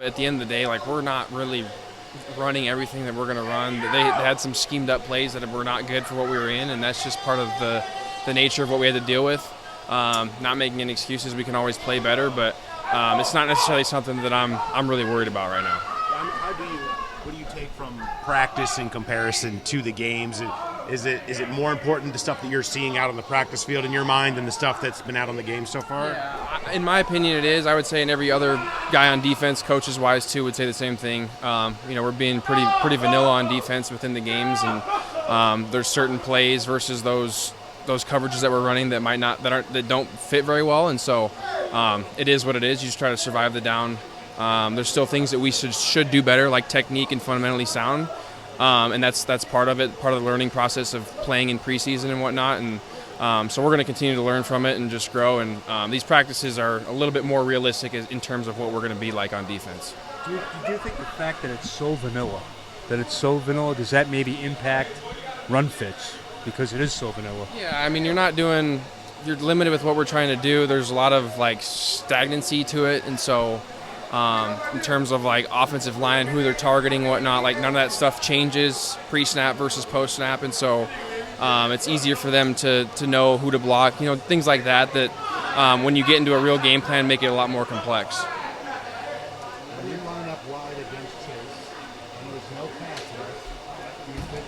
At the end of the day, like, we're not really running everything that we're going to run. They had some schemed up plays that were not good for what we were in, and that's just part of the nature of what we had to deal with. Not making any excuses. We can always play better, but it's not necessarily something that I'm really worried about right now. What do you take from practice in comparison to the games? Is it more important, the stuff that you're seeing out on the practice field in your mind, than the stuff that's been out on the game so far? Yeah, in my opinion, it is. I would say, and every other guy on defense, coaches-wise too, would say the same thing. We're being pretty vanilla on defense within the games, and there's certain plays versus those coverages that we're running that don't fit very well, and so it is what it is. You just try to survive the down. There's still things that we should do better, like technique and fundamentally sound. And that's part of it, part of the learning process of playing in preseason and whatnot. And so we're going to continue to learn from it and just grow. And these practices are a little bit more realistic in terms of what we're going to be like on defense. Do you think the fact that it's so vanilla, does that maybe impact run fits because it is so vanilla? Yeah, I mean, you're limited with what we're trying to do. There's a lot of like stagnancy to it, and so in terms of like offensive line, who they're targeting, whatnot, like none of that stuff changes pre-snap versus post-snap, and so it's easier for them to know who to block, things like that when you get into a real game plan, make it a lot more complex. When you line up wide against Chase and there's no pass rush, do you think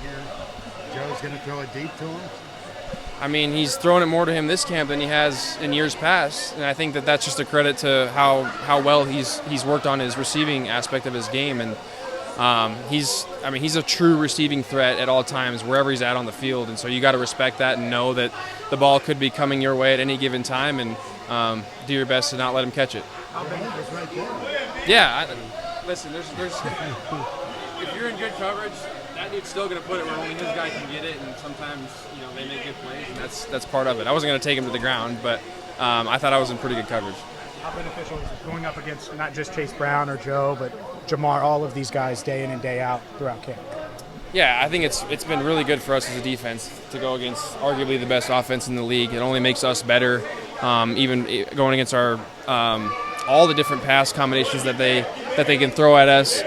Joe's going to throw it deep to him? I mean, he's thrown it more to him this camp than he has in years past, and I think that that's just a credit to how well he's worked on his receiving aspect of his game, and he's a true receiving threat at all times wherever he's at on the field, and so you got to respect that and know that the ball could be coming your way at any given time, and do your best to not let him catch it. Yeah, listen, there's if you're in good coverage, that dude's still going to put it where only his guy can get it, and sometimes they make good plays, and that's part of it. I wasn't going to take him to the ground, but I thought I was in pretty good coverage. How beneficial is it going up against not just Chase Brown or Joe, but Jamar, all of these guys day in and day out throughout camp? Yeah, I think it's been really good for us as a defense to go against arguably the best offense in the league. It only makes us better, even going against our all the different pass combinations that they can throw at us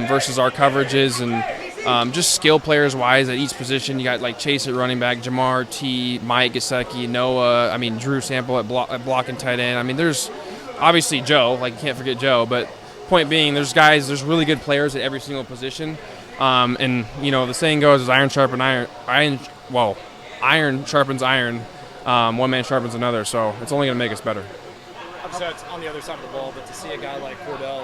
versus our coverages, and just skill players wise at each position. You got like Chase at running back, Jamar, T, Mike Gesicki, Noah. Drew Sample at blocking tight end. There's obviously Joe, like you can't forget Joe, but point being, there's really good players at every single position. And the saying goes is iron sharpens iron. One man sharpens another, so it's only going to make us better. So it's on the other side of the ball, but to see a guy like Cordell,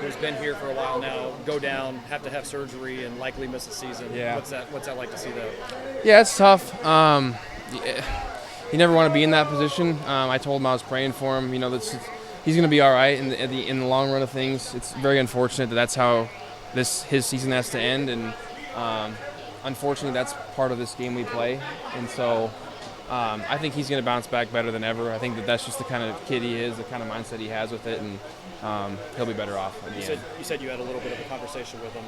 who's been here for a while now, go down, have to have surgery, and likely miss a season. Yeah. What's that like to see that? Yeah, it's tough. You never want to be in that position. I told him I was praying for him. He's going to be all right in the long run of things. It's very unfortunate that that's how his season has to end, and unfortunately, that's part of this game we play. And so I think he's going to bounce back better than ever. I think that's just the kind of kid he is, the kind of mindset he has with it, and he'll be better off at the end. You said you had a little bit of a conversation with him.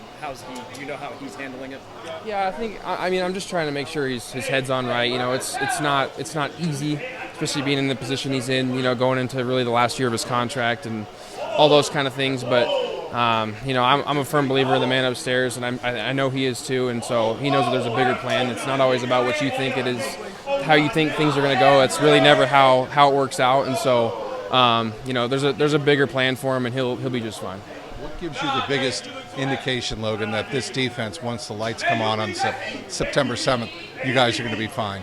Do you know how he's handling it? Yeah, I think I'm just trying to make sure his head's on right. It's not easy, especially being in the position he's in. Going into really the last year of his contract and all those kind of things. But I'm a firm believer in the man upstairs, and I know he is too. And so he knows that there's a bigger plan. It's not always about what you think it is, how you think things are going to go. It's really never how it works out. And so there's a bigger plan for him, and he'll be just fine. What gives you the biggest indication, Logan, that this defense, once the lights come on September 7th, you guys are going to be fine?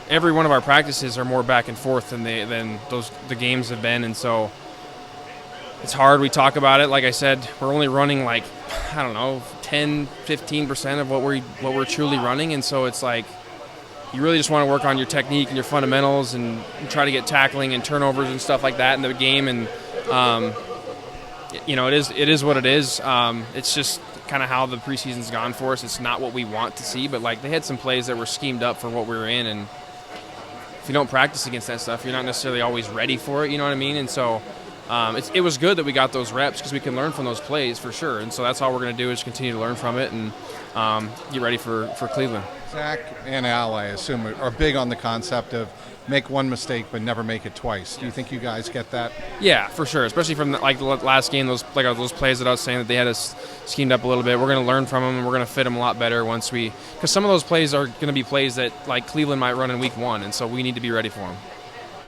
Every one of our practices are more back and forth than the games have been, and so it's hard. We talk about it. Like I said, we're only running 10, 15% of what we're truly running, and so it's like you really just want to work on your technique and your fundamentals and try to get tackling and turnovers and stuff like that in the game. And it is what it is. It's just kind of how the preseason's gone for us. It's not what we want to see, but they had some plays that were schemed up for what we were in, and if you don't practice against that stuff, you're not necessarily always ready for it. You know what I mean? And so it was good that we got those reps because we can learn from those plays for sure. And so that's all we're going to do is continue to learn from it and get ready for Cleveland. Zach and Al, I assume, are big on the concept of make one mistake but never make it twice. Do you think you guys get that? Yeah, for sure. Especially from the last game, those plays that I was saying that they had us schemed up a little bit. We're going to learn from them and we're going to fit them a lot better because some of those plays are going to be plays that like Cleveland might run in week 1, and so we need to be ready for them.